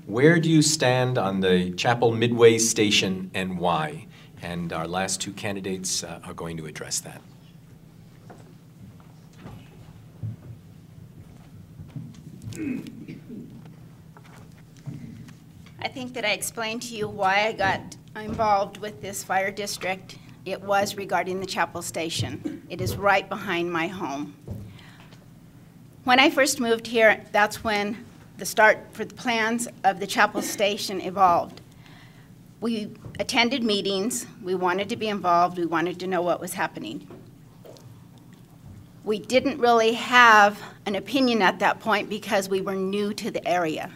Where do you stand on the Chapel Midway Station and why? And our last two candidates are going to address that. I think that I explained to you why I got involved with this fire district. It was regarding the Chapel Station. It is right behind my home. When I first moved here, that's when the start for the plans of the Chapel Station evolved. We attended meetings. We wanted to be involved. We wanted to know what was happening. We didn't really have an opinion at that point because we were new to the area.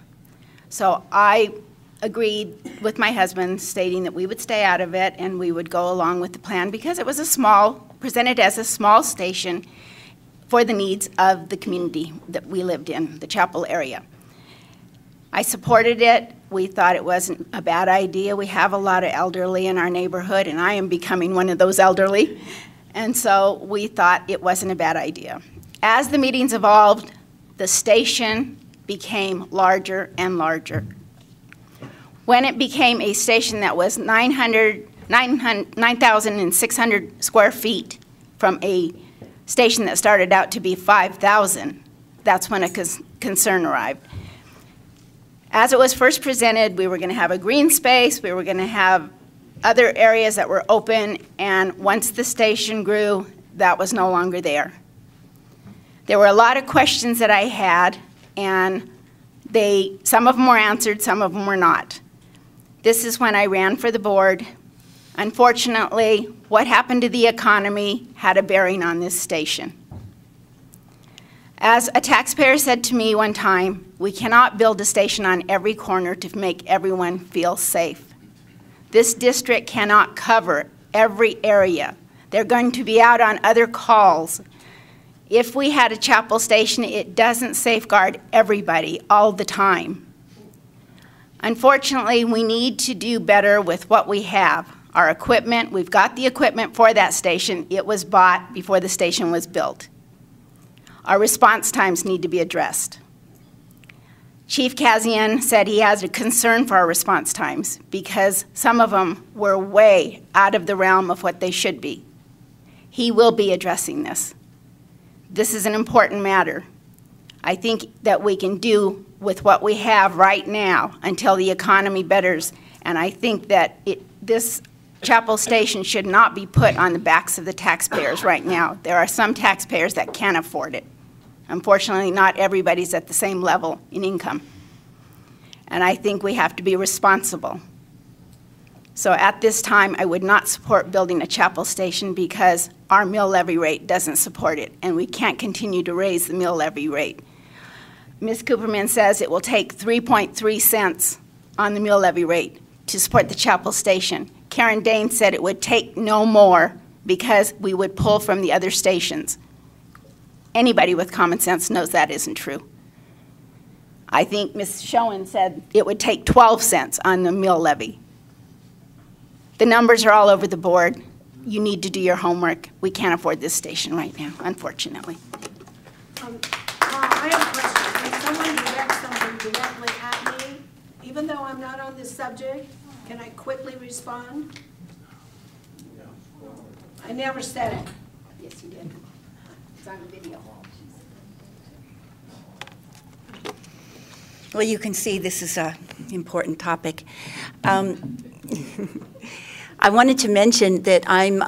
So I agreed with my husband, stating that we would stay out of it and we would go along with the plan because it was presented as a small station for the needs of the community that we lived in, the Chapel area. I supported it. We thought it wasn't a bad idea. We have a lot of elderly in our neighborhood, and I am becoming one of those elderly. And so we thought it wasn't a bad idea. As the meetings evolved, the station became larger and larger. When it became a station that was 9,600 square feet from a station that started out to be 5,000, that's when a concern arrived. As it was first presented, we were going to have a green space, we were going to have other areas that were open, and once the station grew, that was no longer there. There were a lot of questions that I had, and some of them were answered, some of them were not. This is when I ran for the board. Unfortunately, what happened to the economy had a bearing on this station. As a taxpayer said to me one time, we cannot build a station on every corner to make everyone feel safe. This district cannot cover every area. They're going to be out on other calls. If we had a Chapel Station, it doesn't safeguard everybody all the time. Unfortunately, we need to do better with what we have. Our equipment, we've got the equipment for that station. It was bought before the station was built. Our response times need to be addressed. Chief Kazian said he has a concern for our response times because some of them were way out of the realm of what they should be. He will be addressing this. This is an important matter. I think that we can do with what we have right now until the economy betters, and I think that this Chapel Station should not be put on the backs of the taxpayers right now. There are some taxpayers that can't afford it. Unfortunately, not everybody's at the same level in income. And I think we have to be responsible. So at this time, I would not support building a Chapel Station because our mill levy rate doesn't support it, and we can't continue to raise the mill levy rate. Ms. Cooperman says it will take 3.3 cents on the mill levy rate to support the Chapel Station. Karen Dane said it would take no more because we would pull from the other stations. Anybody with common sense knows that isn't true. I think Ms. Schoen said it would take 12 cents on the mill levy. The numbers are all over the board. You need to do your homework. We can't afford this station right now, unfortunately. I have a question. Can someone direct something directly at me? Even though I'm not on this subject, can I quickly respond? I never said it. Yes, you did. It's on the video. Well, you can see this is an important topic. I wanted to mention that I'm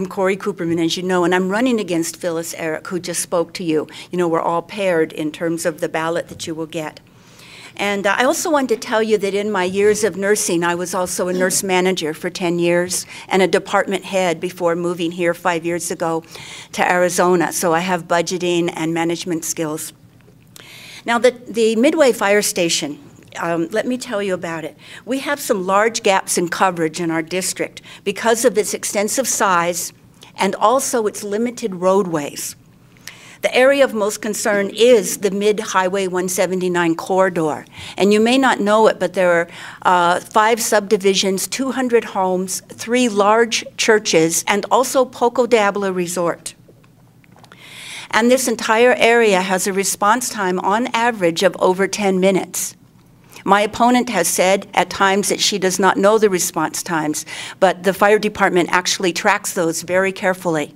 Corey Cooperman, as you know, and I'm running against Phyllis Eric, who just spoke to you. You know, we're all paired in terms of the ballot that you will get. And I also wanted to tell you that in my years of nursing, I was also a nurse manager for 10 years and a department head before moving here 5 years ago to Arizona. So I have budgeting and management skills. Now, the Midway Fire Station, let me tell you about it. We have some large gaps in coverage in our district because of its extensive size and also its limited roadways. The area of most concern is the Mid-Highway 179 corridor. And you may not know it, but there are 5 subdivisions, 200 homes, 3 large churches, and also Poco d'Abla Resort. And this entire area has a response time on average of over 10 minutes. My opponent has said at times that she does not know the response times, but the fire department actually tracks those very carefully.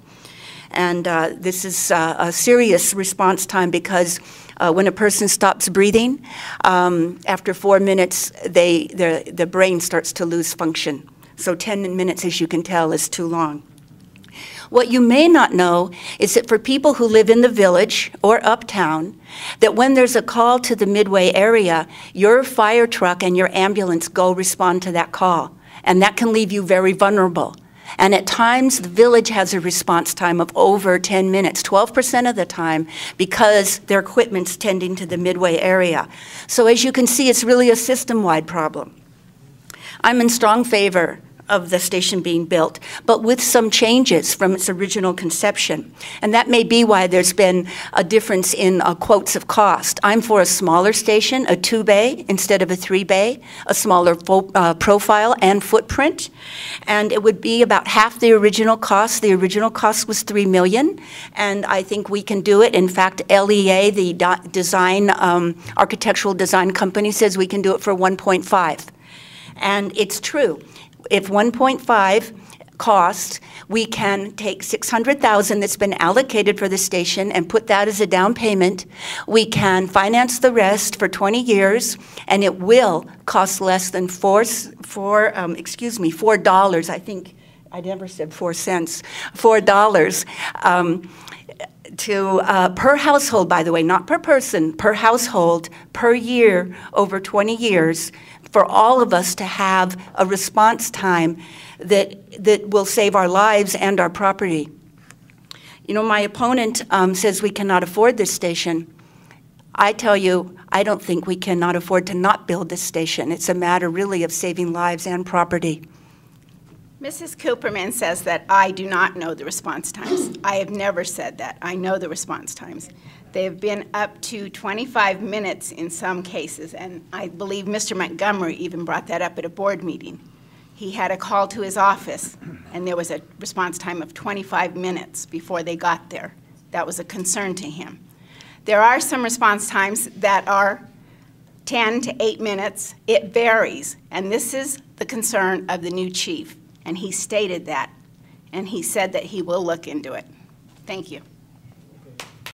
And this is a serious response time because when a person stops breathing, after 4 minutes, the brain starts to lose function. So 10 minutes, as you can tell, is too long. What you may not know is that for people who live in the village or uptown, that when there's a call to the Midway area, your fire truck and your ambulance go respond to that call. And that can leave you very vulnerable. And at times, the village has a response time of over 10 minutes, 12% of the time, because their equipment's tending to the Midway area. So as you can see, it's really a system-wide problem. I'm in strong favor of the station being built, but with some changes from its original conception. And that may be why there's been a difference in quotes of cost. I'm for a smaller station, a 2-bay instead of a 3-bay, a smaller profile and footprint, and it would be about half the original cost. The original cost was $3 million, and I think we can do it. In fact, LEA, the design, architectural design company, says we can do it for 1.5. And it's true. If 1.5 costs, we can take $600,000 that's been allocated for the station and put that as a down payment. We can finance the rest for 20 years, and it will cost less than $4. I think I never said 4 cents. $4 per household, by the way, not per person, per household, per year, over 20 years, for all of us to have a response time that will save our lives and our property. You know, my opponent says we cannot afford this station. I tell you, I don't think we cannot afford to not build this station. It's a matter really of saving lives and property. Mrs. Cooperman says that I do not know the response times. I have never said that. I know the response times. They have been up to 25 minutes in some cases, and I believe Mr. Montgomery even brought that up at a board meeting. He had a call to his office, and there was a response time of 25 minutes before they got there. That was a concern to him. There are some response times that are 10 to 8 minutes. It varies, and this is the concern of the new chief, and he stated that, and he said that he will look into it. Thank you.